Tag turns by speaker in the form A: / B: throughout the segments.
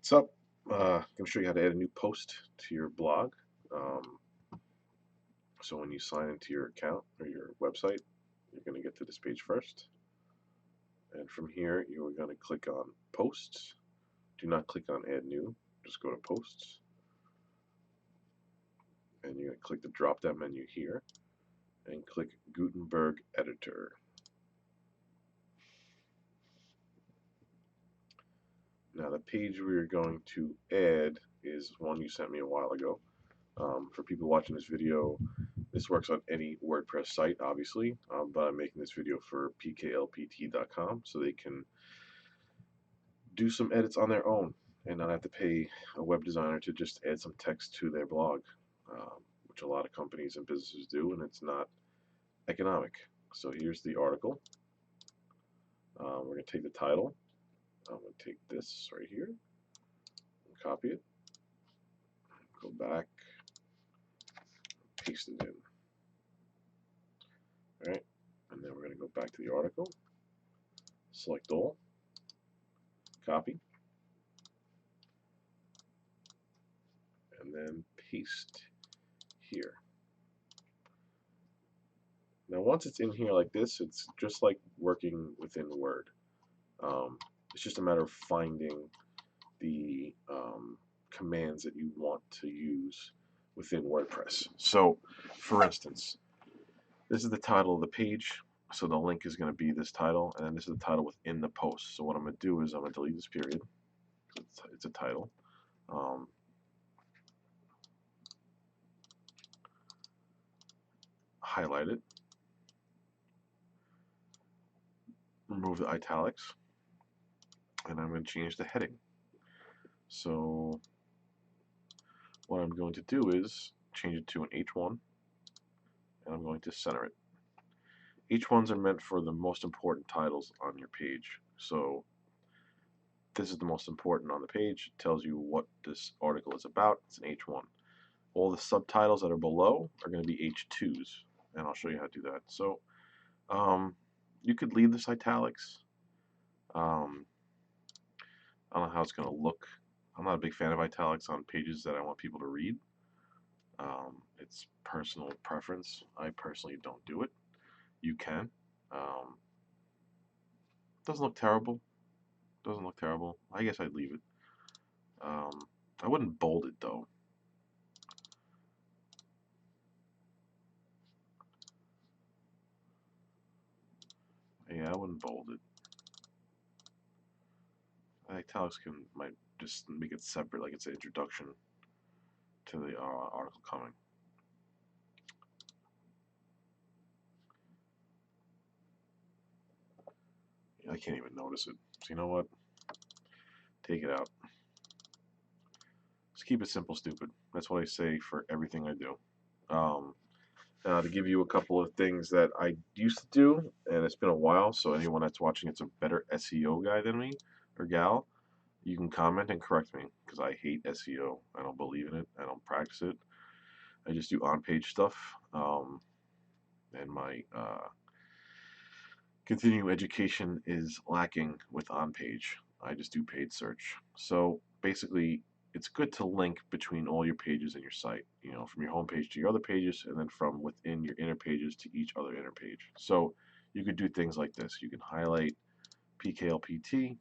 A: What's up? I'm going to show you how to add a new post to your blog. Um, so when you sign into your account or your website, you're going to get to this page first. And from here, you're going to click on Posts. Do not click on Add New. Just go to Posts. And you're going to click the drop-down menu here and click Gutenberg Editor. Now the page we're going to add is one you sent me a while ago. For people watching this video, this works on any WordPress site, obviously, but I'm making this video for pklpt.com so they can do some edits on their own and not have to pay a web designer to just add some text to their blog, which a lot of companies and businesses do, and it's not economic. So here's the article. We're going to take the title. I'm going to take this right here and copy it. Go back, paste it in. All right, and then we're going to go back to the article, select all, copy, and then paste here. Now once it's in here like this, it's just like working within Word. It's just a matter of finding the commands that you want to use within WordPress. So for instance, this is the title of the page. So the link is going to be this title, and then this is the title within the post. So what I'm going to do is I'm going to delete this period. It's a title. Highlight it. Remove the italics. And I'm going to change the heading. So what I'm going to do is change it to an H1, and I'm going to center it. H1s are meant for the most important titles on your page. So this is the most important on the page. It tells you what this article is about. It's an H1. All the subtitles that are below are going to be H2s, and I'll show you how to do that. So you could leave this italics. I don't know how it's going to look. I'm not a big fan of italics on pages that I want people to read. It's personal preference. I personally don't do it. You can. Doesn't look terrible. Doesn't look terrible. I guess I'd leave it. I wouldn't bold it though. Yeah, I wouldn't bold it. Italics might just make it separate, like it's an introduction to the article coming. I can't even notice it. So you know what? Take it out. Just keep it simple, stupid. That's what I say for everything I do. To give you a couple of things that I used to do, and it's been a while, so anyone that's watching it's a better SEO guy than me, or gal, you can comment and correct me, because I hate SEO. I don't believe in it. I don't practice it. I just do on-page stuff, and my continuing education is lacking with on-page. I just do paid search. So basically, it's good to link between all your pages in your site, you know, from your home page to your other pages, and then from within your inner pages to each other inner page. So you could do things like this. You can highlight PKLPT,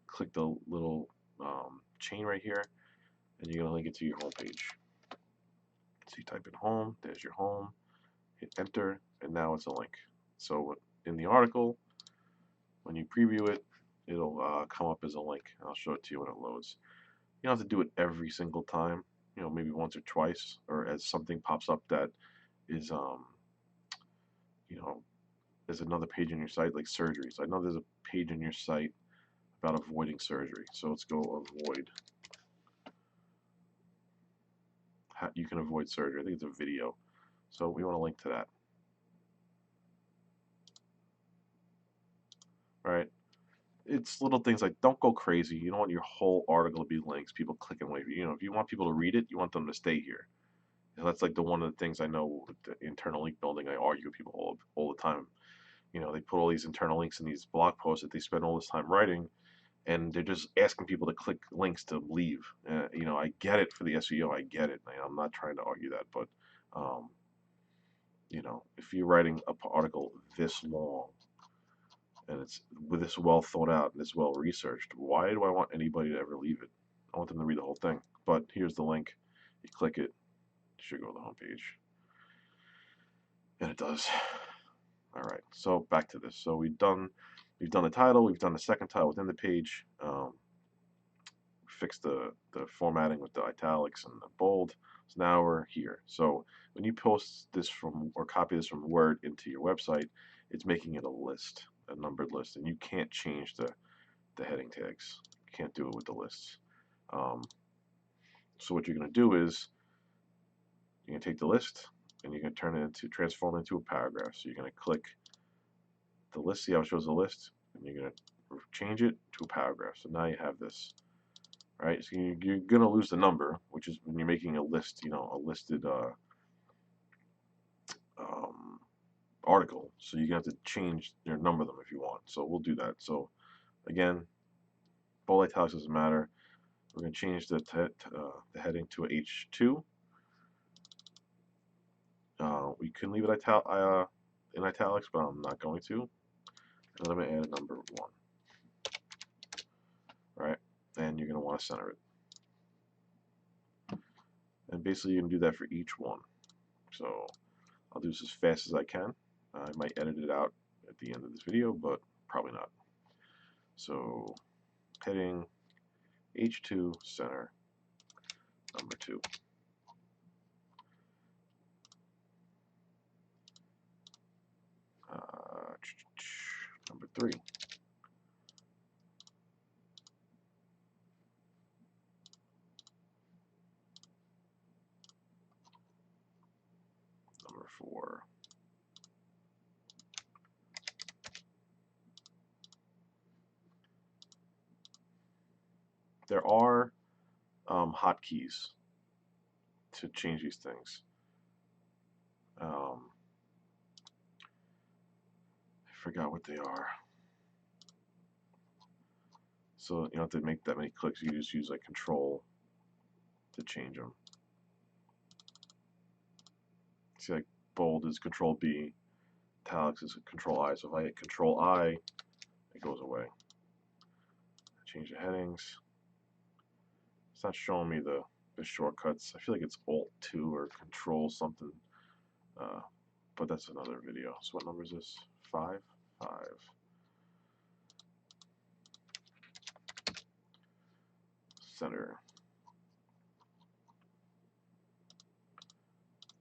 A: click the little chain right here, and you're going to link it to your home page. So you type in home, there's your home, hit enter, and now it's a link. So in the article, when you preview it, it'll come up as a link. I'll show it to you when it loads. You don't have to do it every single time, you know, maybe once or twice, or as something pops up that is, you know, there's another page on your site like surgeries. I know there's a page on your site about avoiding surgery, so let's go avoid. How you can avoid surgery. I think it's a video, so we want to link to that. All right. It's little things like don't go crazy. You don't want your whole article to be links, people clicking away. You know, if you want people to read it, you want them to stay here. And that's like one of the things I know with the internal link building. I argue with people all the time. You know, they put all these internal links in these blog posts that they spend all this time writing, and they're just asking people to click links to leave. I get it for the SEO, I get it. I'm not trying to argue that, but um, if you're writing an article this long and it's with this well thought out and this well researched, why do I want anybody to ever leave it? I want them to read the whole thing. But here's the link. You click it, it should go to the home page, and it does. All right, so back to this. So we've done the title, we've done the second title within the page, fixed the formatting with the italics and the bold. So now we're here. So when you post this from or copy this from Word into your website, it's making it a list, a numbered list, and you can't change the heading tags. You can't do it with the lists. So what you're going to do is you're going to take the list and you're going to transform it into a paragraph. So you're going to click the list, see how it shows the list, and you're going to change it to a paragraph. So now you have this, right? So you're going to lose the number, which is when you're making a list, a listed article. So you're going to have to change your number them if you want. So we'll do that. So again, bold italics doesn't matter. We're going to change the heading to a H2. We can leave it in italics, but I'm not going to. And I'm going to add a number 1. Right? And you're going to want to center it. And basically you can do that for each one. So I'll do this as fast as I can. I might edit it out at the end of this video, but probably not. So heading H2 center number 2. Number 3. Number 4. There are hotkeys to change these things. I forgot what they are. So you don't have to make that many clicks. You just use like Control to change them. See, like bold is Control B, italics is Control I. So if I hit Control I, it goes away. Change the headings. It's not showing me the shortcuts. I feel like it's Alt 2 or Control something. But that's another video. So what number is this? 5? 5. Center.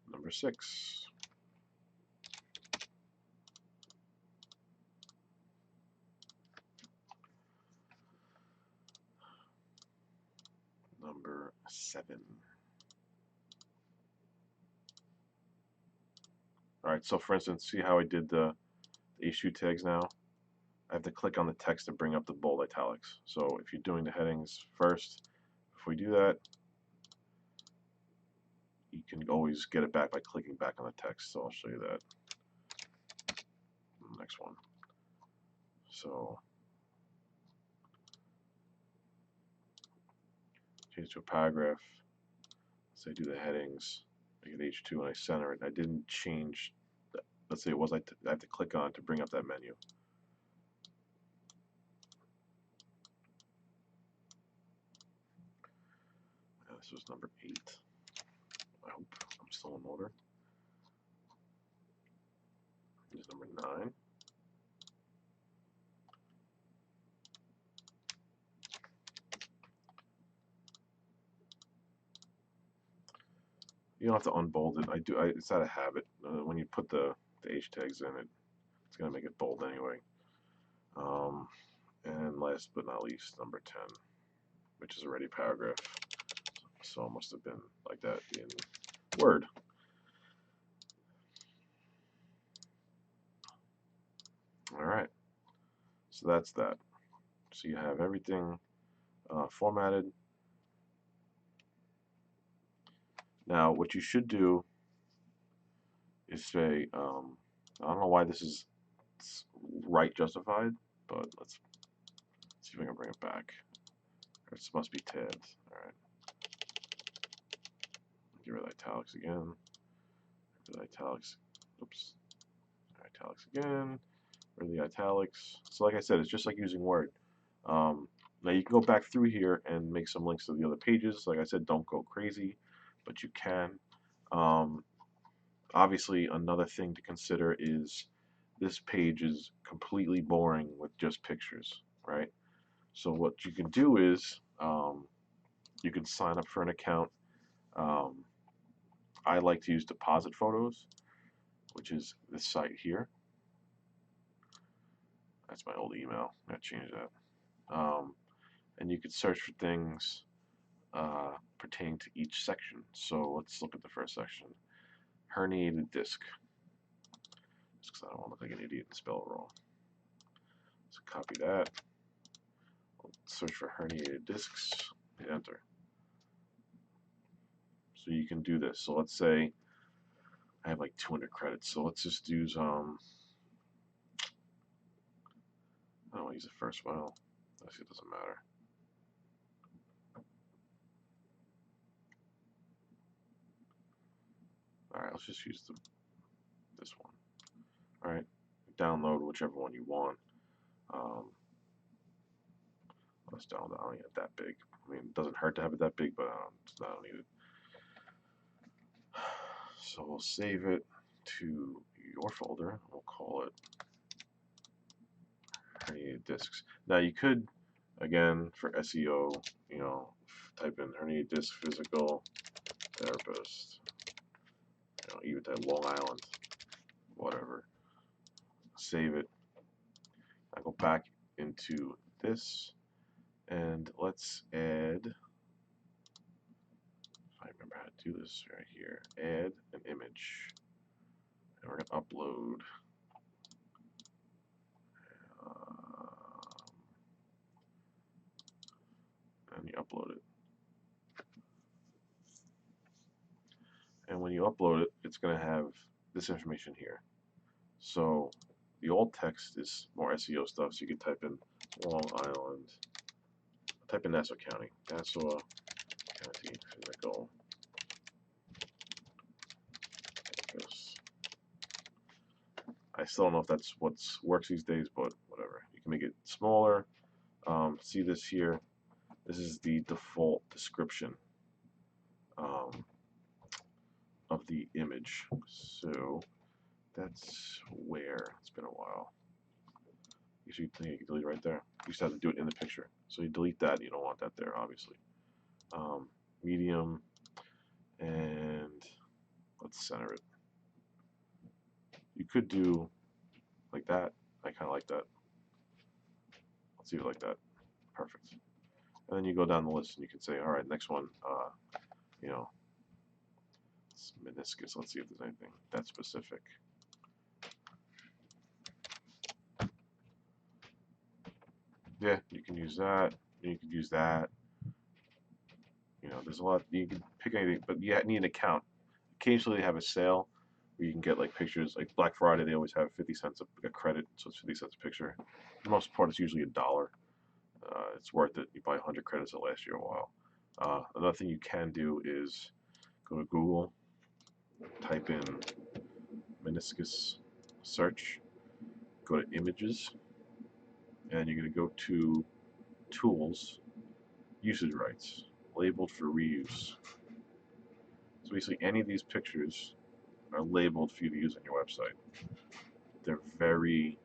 A: Number 6. Number 7. Alright, so for instance, see how I did the H2 tags now? I have to click on the text to bring up the bold italics. So if you're doing the headings first, if we do that, you can always get it back by clicking back on the text. So I'll show you that. Next one. So change to a paragraph. Say do the headings, make it H2, and I center it. I didn't change. Let's say it was I have to click on it to bring up that menu. This was number 8. I hope I'm still in order. Here's number 9. You don't have to unbold it. It's out of habit. When you put the H tags in it, it's gonna make it bold anyway. And last but not least, number 10, which is already paragraph. So it must have been like that in Word. All right. So that's that. So you have everything formatted. Now, what you should do is say, I don't know why this is right justified, but let's see see if I can bring it back. This must be tabs. All right. Get rid of italics again. Get rid of italics. Oops. Italics again. Rid of the italics. So like I said, it's just like using Word. Now you can go back through here and make some links to the other pages. Like I said, don't go crazy, but you can. Obviously, another thing to consider is this page is completely boring with just pictures, right? So what you can do is you can sign up for an account. I like to use Deposit Photos, which is this site here. That's my old email. I changed that. And you could search for things pertaining to each section. So let's look at the first section. Herniated disc. Just because I don't want to look like an idiot and spell it wrong. So copy that. Search for herniated discs. Hit enter. So you can do this. So let's say I have like 200 credits. So let's just use I don't want to use the first file. Actually, it doesn't matter. All right, let's just use this one. All right, download whichever one you want. Let's download. I don't need it that big. I mean, it doesn't hurt to have it that big, but I don't need it. So we'll save it to your folder. We'll call it herniated discs. Now you could, again, for SEO, you know, type in herniated disc physical therapist. You know, even type Long Island, whatever. Save it. I go back into this, and let's add. If I remember how to do this right here, add an image, and we're gonna upload. And you upload it. And when you upload it, it's going to have this information here. So the alt text is more SEO stuff, so you can type in Long Island, type in Nassau County, Nassau County physical. I still don't know if that's what works these days, but whatever. You can make it smaller. See this here. This is the default description of the image. So that's where it's been a while. You should you can delete it right there. You just have to do it in the picture. So you delete that. You don't want that there, obviously. Medium, and let's center it. You could do like that. I kind of like that. Let's leave it like that. Perfect. And then you go down the list and you can say, all right, next one, you know, it's meniscus. Let's see if there's anything that specific. Yeah, you can use that. You can use that. You know, there's a lot. You can pick anything, but you need an account. Occasionally, they have a sale where you can get like pictures. Like Black Friday, they always have 50 cents a credit, so it's 50 cents a picture. For the most part, it's usually $1. It's worth it. You buy 100 credits, it'll last you a while. Another thing you can do is go to Google, type in meniscus search, go to images, and you're going to go to tools, usage rights, labeled for reuse. So basically any of these pictures are labeled for you to use on your website. They're very,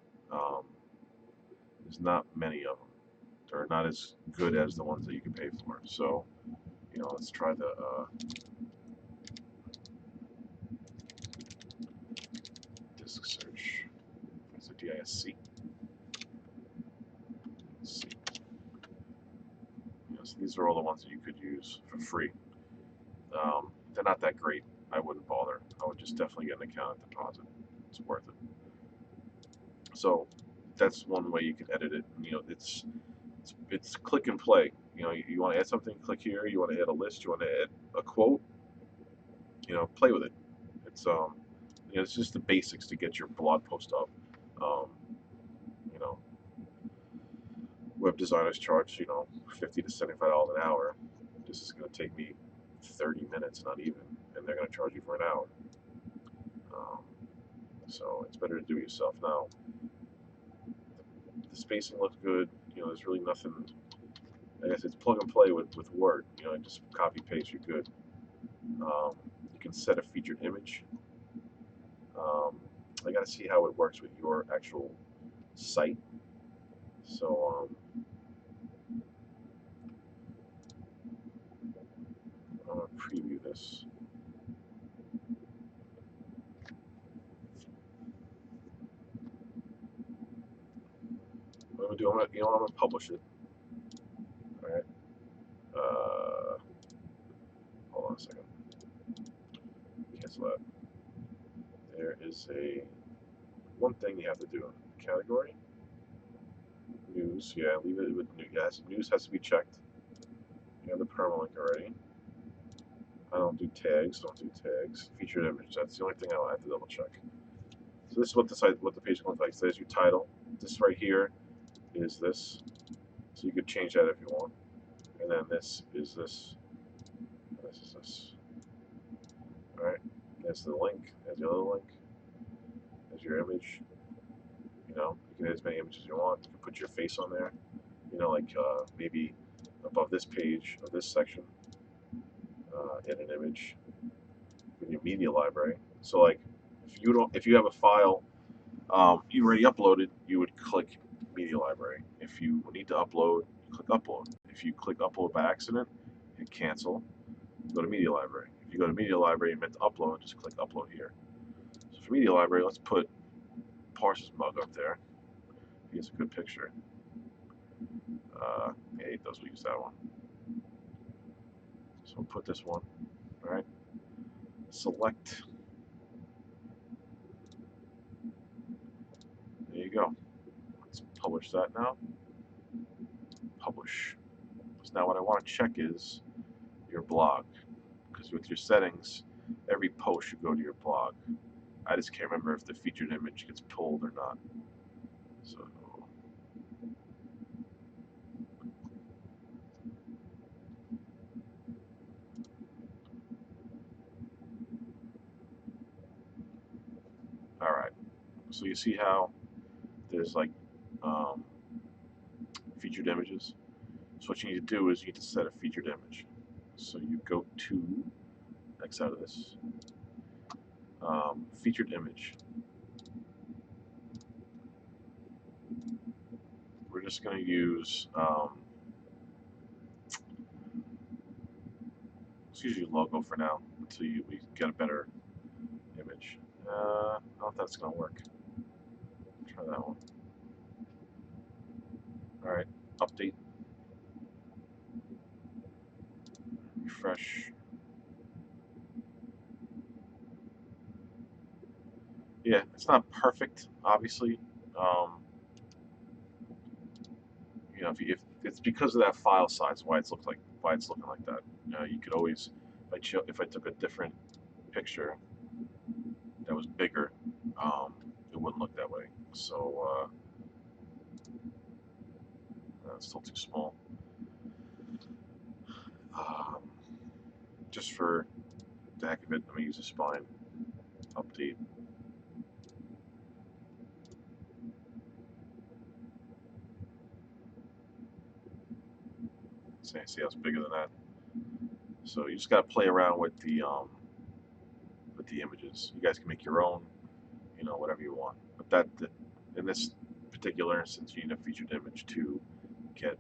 A: there's not many of them. They're not as good as the ones that you can pay for. So, you know, let's try the disk search. It's a DISC. Let's see. You know, so these are all the ones that you could use for free. They're not that great. I wouldn't bother. I would just definitely get an account and deposit. It's worth it. So that's one way you can edit it. You know, it's click and play. You know, you want to add something, click here. You want to add a list. You want to add a quote. You know, play with it. It's you know, it's just the basics to get your blog post up. You know, web designers charge, you know, $50 to $75 an hour. This is going to take me 30 minutes, not even, and they're going to charge you for an hour. Um, so it's better to do it yourself. Now, the spacing looks good. You know, there's really nothing. I guess it's plug and play with Word. You know, just copy paste, you're good. You can set a featured image. I got to see how it works with your actual site. So I'm going to preview this. What I'm going to do, I'm going to publish it. All right. Hold on a second. Cancel that. There is one thing you have to do. Category. News. Yeah, leave it with news. Yes, news has to be checked. You have the permalink already. I don't do tags. Featured image. That's the only thing I have to double check. So this is what the page looks like. So there's your title. This right here is this. So you could change that if you want. And then this is this. And this is this. All right. There's the link. There's the other link. There's your image. You know, you can add as many images as you want. You can put your face on there. You know, like maybe above this page or this section, in an image in your media library. So like, if you have a file you already uploaded, you would click media library. If you need to upload, you click upload. If you click upload by accident, hit cancel. Go to media library. If you go to media library and meant to upload, just click upload here. So for media library, let's put Parse's mug up there. Here's a good picture. Yeah, it does. We use that one. So we'll put this one. All right. Select. There you go. Let's publish that now. Publish. So now what I want to check is your blog, because with your settings, every post should go to your blog. I just can't remember if the featured image gets pulled or not. So, all right. So you see how there's like um, featured images. So what you need to do is you need to set a featured image. So you go to X out of this featured image. We're just going to use let's use your logo for now until we get a better image. I don't know if that's going to work. Try that one. All right, update, refresh. Yeah, it's not perfect, obviously. Um, you know, if it's because of that file size, why it's looking like that. You could always, if I took a different picture that was bigger, it wouldn't look that way. So it's still too small. Um, just for the heck of it, let me use a spline. Update. See how it's bigger than that. So you just got to play around with the images. You guys can make your own, you know, whatever you want. But in this particular instance, you need a featured image to get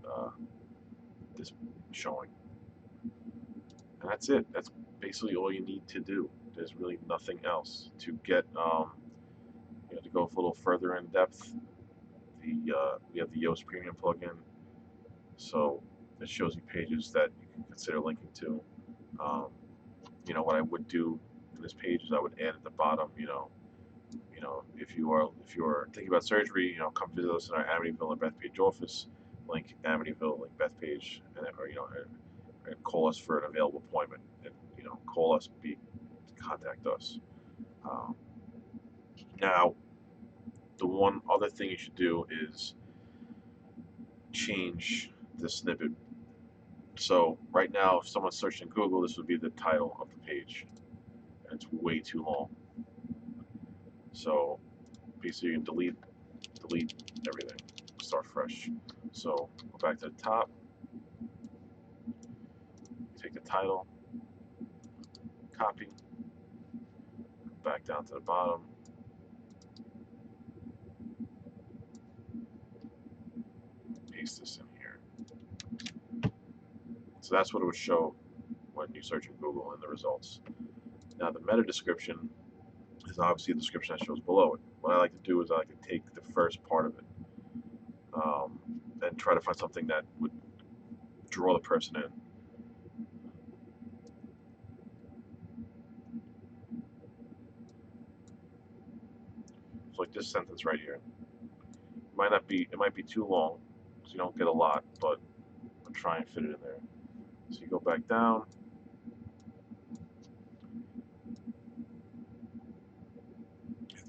A: this showing. And that's it. That's basically all you need to do. There's really nothing else to get. You know, to go a little further in depth, we have the Yoast Premium plugin, so it shows you pages that you can consider linking to. Um, you know, what I would do in this page is I would add at the bottom, if you're thinking about surgery, come visit us in our Amityville or Bethpage office. Link Amityville, link Bethpage, and call us for an available appointment. And call us, contact us. Um, Now, the one other thing you should do is change the snippet. So right now, if someone's searching Google, this would be the title of the page, and it's way too long. So basically, you can delete everything, start fresh. So go back to the top, take the title, copy, back down to the bottom, paste this in here. So that's what it would show when you search in Google in the results. Now the meta description is obviously the description that shows below it. What I like to do is I like to take the first part of it and try to find something that would draw the person in. So like this sentence right here. It might be too long, so you don't get a lot, but I'll try and fit it in there. So you go back down.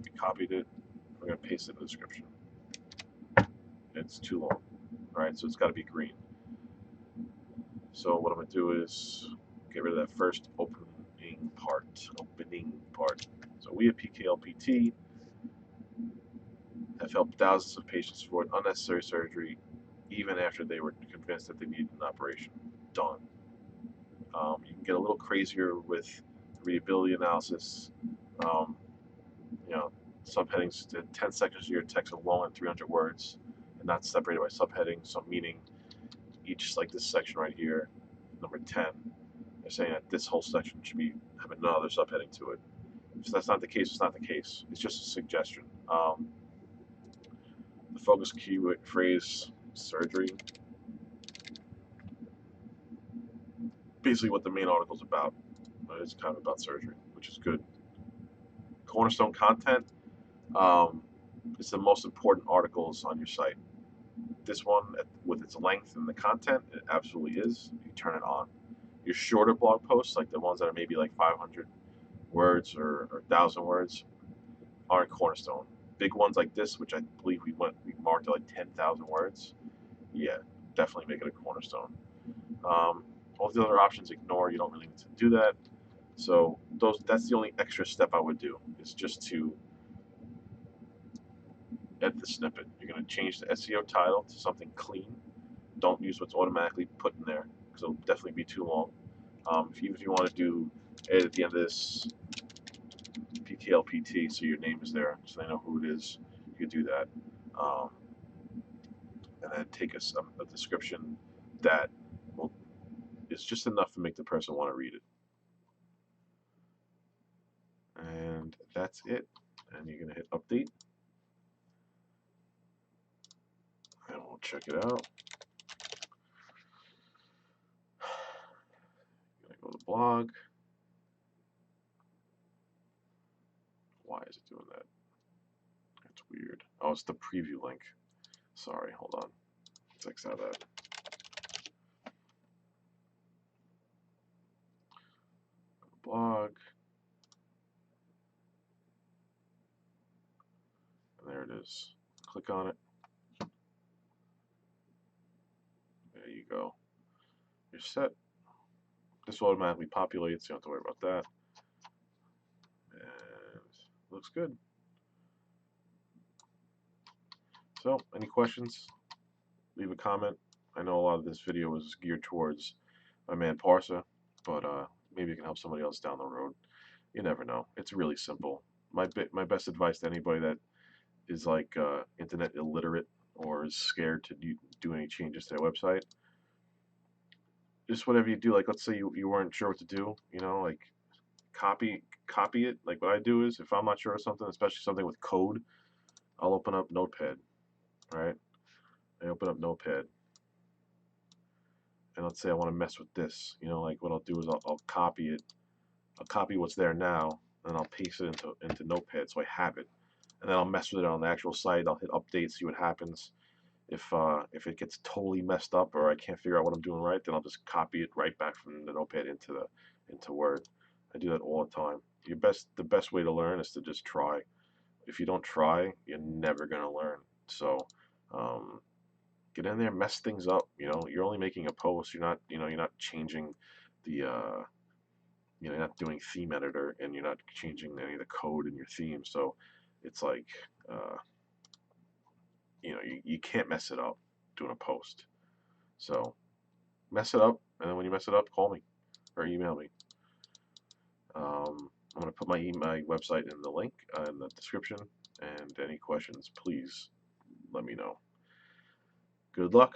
A: We copied it. We're gonna paste it in the description. It's too long. Alright, so it's gotta be green. So what I'm gonna do is get rid of that first opening part. So we at PKLPT have helped thousands of patients avoid unnecessary surgery even after they were convinced that they needed an operation. Done. You can get a little crazier with readability analysis. Um, you know, subheadings, 10 sections of your text are long and 300 words and not separated by subheadings. So meaning each, like this section right here, number 10, they're saying that this whole section should have another subheading to it. If that's not the case, it's not the case. It's just a suggestion. The focus keyword phrase, surgery. Basically what the main article is about. It's kind of about surgery, which is good. Cornerstone content. It's the most important articles on your site. This one, with its length and the content, it absolutely is. You turn it on. Your shorter blog posts, like the ones that are maybe like 500 words or 1,000 words, aren't Cornerstone. Big ones like this, which I believe we marked at like 10,000 words. Yeah, definitely make it a Cornerstone. All the other options, ignore. You don't really need to do that. So that's the only extra step I would do, is just to edit the snippet. You're going to change the SEO title to something clean. Don't use what's automatically put in there, because it'll definitely be too long. If you want to do edit at the end of this PKLPT, so your name is there, so they know who it is, you can do that. And then take a description that is just enough to make the person want to read it. And that's it. And you're going to hit update. And we'll check it out. I'm going to go to blog. Why is it doing that? That's weird. Oh, it's the preview link. Sorry, hold on. Let's X out that. Blog. And there it is. Click on it. There you go. You're set. This will automatically populate, so you don't have to worry about that. And looks good. So, any questions? Leave a comment. I know a lot of this video was geared towards my man Parsa, but maybe it can help somebody else down the road. You never know. It's really simple. My best advice to anybody that is like internet illiterate or is scared to do any changes to their website, just whatever you do. Like, let's say you weren't sure what to do, like copy it. Like, what I do is, if I'm not sure of something, especially something with code, I'll open up Notepad, right? I open up Notepad, and let's say I want to mess with this. Like, what I'll do is I'll copy it. I'll copy what's there now, and I'll paste it into Notepad so I have it. And then I'll mess with it on the actual site. I'll hit update, see what happens. If it gets totally messed up or I can't figure out what I'm doing right, then I'll just copy it right back from the Notepad into Word. I do that all the time. The best way to learn is to just try. If you don't try, you're never gonna learn. So Get in there, mess things up. You're only making a post. You're not changing the you're not doing theme editor, and you're not changing any of the code in your theme. So it's like uh, you can't mess it up doing a post. So mess it up, and then when you mess it up, call me or email me. I'm going to put my website in the link in the description, and any questions, please let me know. Good luck.